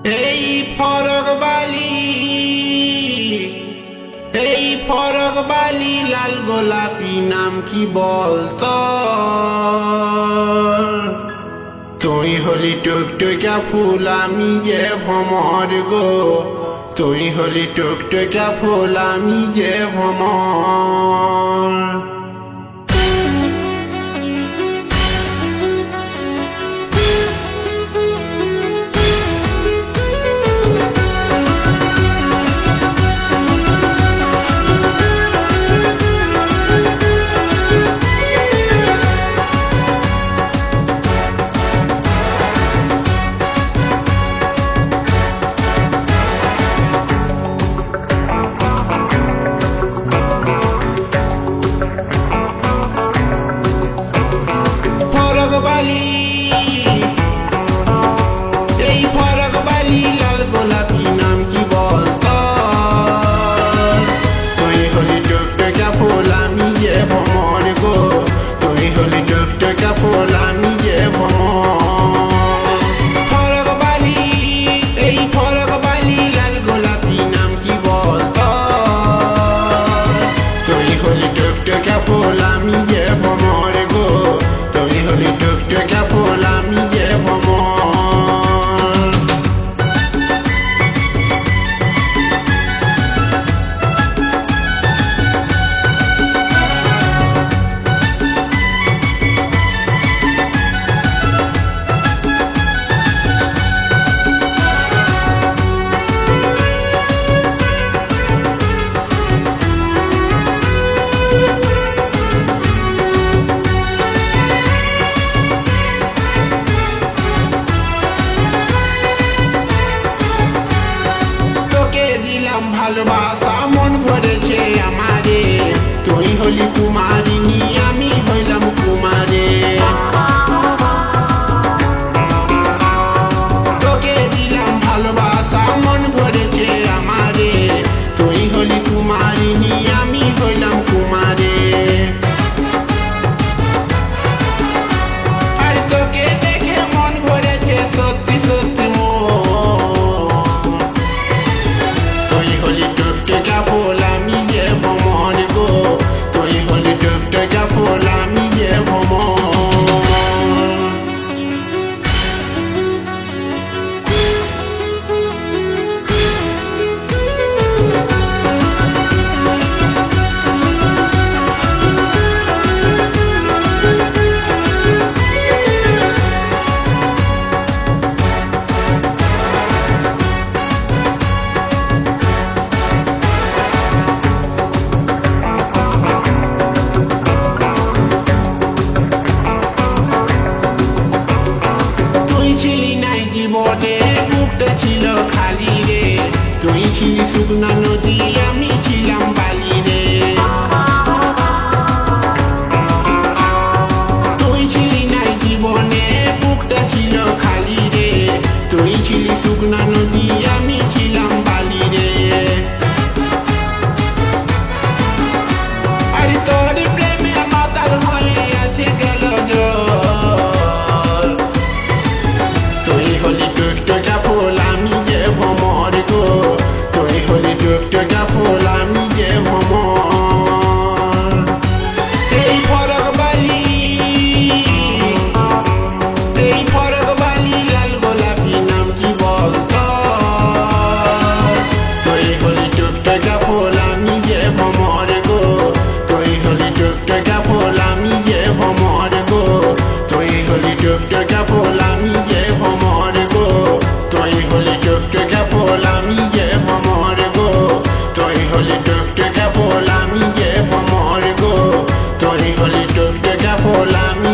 এই ফরক বালি, এই ফরক বালি লাল গোলাপি নাম কি বলতো? তুই হলি টুকটুকা ফুল আমি যে ভ্রমর গো, তুই হলি টুকটুকা ফুল আমি যে ভ্রমর। এই ফরক বালি লাল গোলাপি নাম কি বলতো? তুই হলি টুকটুকা ফুল আমি যে ভ্রমর গো, তুই হলি টুকটুকা ফুল আমি যে ভ্রমর। ফরক বালি, এই ফরক বালি লাল গোলাপি নাম কি বলতো? তুই হলি টুকটুকা ফুল আমি যে ভ্রমর গো, তুই হলি টুকটুকা ফুল আমি যে ভ্রমর। ভালোবাসা মন ভরেছে আমারে, তুই হলি কুমারিনী আমি হইলাম কুমারে। তোকে দিলাম ভালোবাসা মন ভরেছে আমারে, তুই হলি কুমারিনী আমি হইলাম কুমারে। আর তোকে দেখে মন ভরেছে সত্যি সত্যি টুকটুকা ফুল আমি যে ভ্রমর গো, তুই হলি টুকটুকা ফুল আমি যে ভ্রমর। জীবনে বুকটা ছিল খালি রে, তুই ছিলি শুকনা নদী আমি ছিলাম বালি রে। তুই ছিলি নাই জীবনে বুকটা ছিল খালি রে, তুই ছিলি শুকনা নদী আমি ছিলাম বালি রে। আর তোর প্রেমে মাতাল হয়ে আসে গেল জল, তুই হলি টুকটুকা ফুল আমি যে ভ্রমর গো, তুই হলি টুকটুকা ফুল আমি যে ভ্রমর। এই ফরক বালি, এই ফরক বালি লাল গোলাপি নাম কি বলতো? তুই হলি টুকটুকা ফুল আমি যে ভ্রমর গো, তুই হলি টুকটুকা ফুল আমি যে ভ্রমর গো, তুই হলি টুকটুকা ফুল আমি যে ভ্রমর গো, তুই হলি টুকটুকা ফুল আমি যে ভ্রমর গো, তুই হলি টুকটুকা ফুল আমি যে ভ্রমর গো, তুই হলি টুকটুকা ফুল আমি